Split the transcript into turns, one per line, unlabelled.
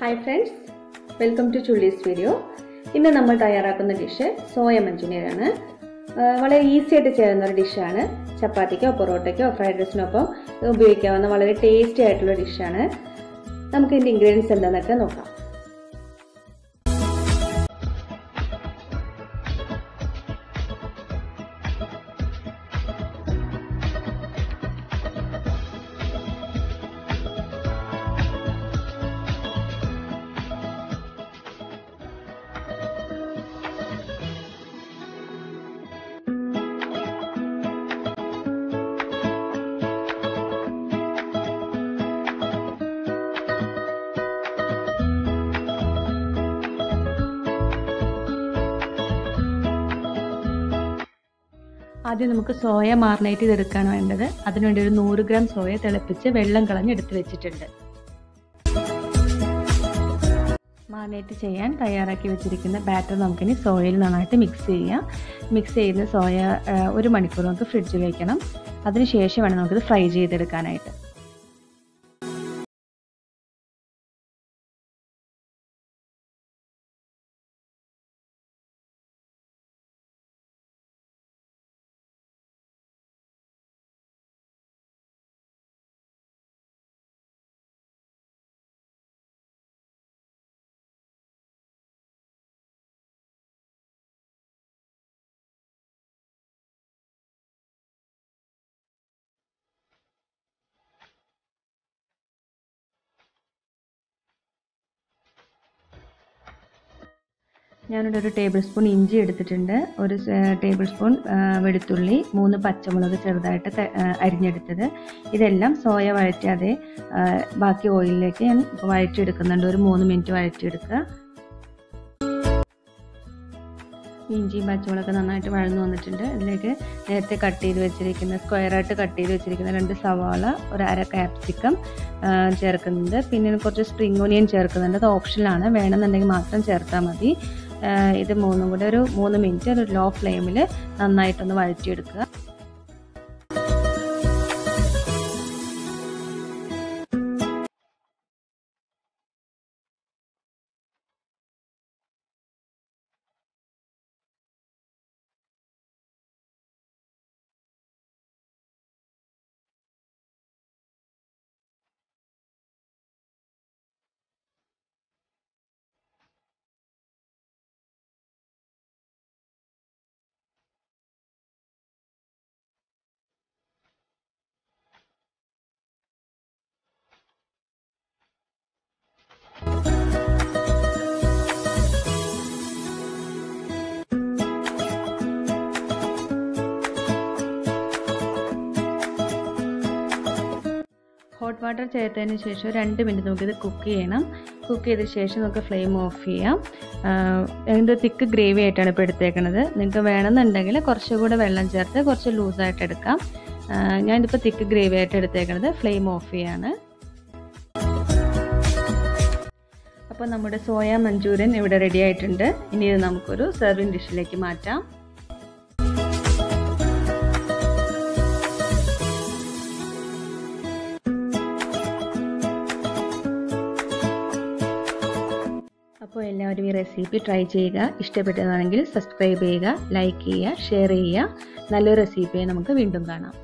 Hi friends, welcome to Chully's video. ഇന്ന് നമ്മൾ തയ്യാറാക്കുന്ന ഡിഷ് സോയ മഞ്ചൂരിയൻ ആണ്. വളരെ ഈസി ആയിട്ട് ചെയ്യുന്ന ഒരു ഡിഷ് ആണ്. ചപ്പാത്തിക്കോ പൊറോട്ടയ്ക്കോ ഫ്രൈഡ് റൈസിനൊപ്പം ഉപയോഗിക്കാവുന്ന വളരെ ടേസ്റ്റി ആയിട്ടുള്ള ഡിഷ് ആണ്. നമുക്ക് ഇതിന്റെ ഇൻഗ്രീഡിയൻസ് എന്താണെന്നൊക്കെ നോക്കാം. ആദ്യം നമുക്ക് സോയ മാറിനേറ്റ് ചെയ്തെടുക്കാൻ വേണ്ടത്. അതിനുവേണ്ടി ഒരു 100 ഗ്രാം സോയ തിളപ്പിച്ച് വെള്ളം കളഞ്ഞ് എടുത്ത് വെച്ചിട്ടുണ്ട്. മാറിനേറ്റ് ചെയ്യാൻ തയ്യാറാക്കി വെച്ചിരിക്കുന്ന ബാറ്റർ നമുക്കിനി സോയയിൽ നന്നായിട്ട് മിക്സ് ചെയ്യാം. മിക്സ് ചെയ്യുന്ന സോയ 1 മണിക്കൂർ നമുക്ക് ഫ്രിഡ്ജിൽ വയ്ക്കണം. അതിനുശേഷം വേണം നമുക്കിത് ഫ്രൈ ചെയ്തെടുക്കാനായിട്ട്. ഞാനിവിടെ ഒരു ടേബിൾ സ്പൂൺ ഇഞ്ചി എടുത്തിട്ടുണ്ട്, 1 ടേബിൾ സ്പൂൺ വെളുത്തുള്ളി, 3 പച്ചമുളക് ചെറുതായിട്ട് അരിഞ്ഞെടുത്തത്. ഇതെല്ലാം സോയ വഴറ്റാതെ ബാക്കി ഓയിലിലേക്ക് ഞാൻ വഴറ്റിയെടുക്കുന്നുണ്ട്. ഒരു 3 മിനിറ്റ് വഴറ്റിയെടുക്കുക. ഇഞ്ചിയും പച്ചമുളകൊക്കെ നന്നായിട്ട് വഴന്നു വന്നിട്ടുണ്ട്. അതിലേക്ക് നേരത്തെ കട്ട് ചെയ്ത് വെച്ചിരിക്കുന്ന സ്ക്വയറായിട്ട് കട്ട് ചെയ്ത് വെച്ചിരിക്കുന്ന 2 സവാള, ഒരു അര ക്യാപ്സിക്കം ചേർക്കുന്നുണ്ട്. പിന്നെ കുറച്ച് സ്പ്രിംഗ് ഓനിയൻ ചേർക്കുന്നുണ്ട്. അത് ഓപ്ഷനിലാണ്, വേണമെന്നുണ്ടെങ്കിൽ മാത്രം ചേർത്താൽ മതി. ഇത് മൂന്നും കൂടെ ഒരു 3 മിനിറ്റ് ഒരു ലോ ഫ്ലെയിമിൽ നന്നായിട്ടൊന്ന് വഴറ്റിയെടുക്കുക. ഹോട്ട് വാട്ടർ ചേർത്തതിന് ശേഷം 2 മിനിറ്റ് നമുക്കിത് കുക്ക് ചെയ്യണം. കുക്ക് ചെയ്ത ശേഷം നമുക്ക് ഫ്ലെയിം ഓഫ് ചെയ്യാം. ഇതിൻ്റെ തിക്ക് ഗ്രേവി ആയിട്ടാണ് ഇപ്പോൾ എടുത്തേക്കുന്നത്. നിങ്ങൾക്ക് വേണമെന്നുണ്ടെങ്കിൽ കുറച്ചുകൂടെ വെള്ളം ചേർത്ത് കുറച്ച് ലൂസായിട്ട് എടുക്കാം. ഞാനിതിപ്പോൾ തിക്ക് ഗ്രേവി ആയിട്ട് എടുത്തേക്കുന്നത്. ഫ്ലെയിം ഓഫ് ചെയ്യാണ്. അപ്പോൾ നമ്മുടെ സോയ മഞ്ചൂരിയൻ ഇവിടെ റെഡി ആയിട്ടുണ്ട്. ഇനി ഇത് നമുക്കൊരു സെർവിങ് ഡിഷിലേക്ക് മാറ്റാം. അപ്പോൾ എല്ലാവരും ഈ റെസിപ്പി ട്രൈ ചെയ്യുക. ഇഷ്ടപ്പെട്ടതാണെങ്കിൽ സബ്സ്ക്രൈബ് ചെയ്യുക, ലൈക്ക് ചെയ്യുക, ഷെയർ ചെയ്യുക. നല്ലൊരു റെസിപ്പിയെ നമുക്ക് വീണ്ടും കാണാം.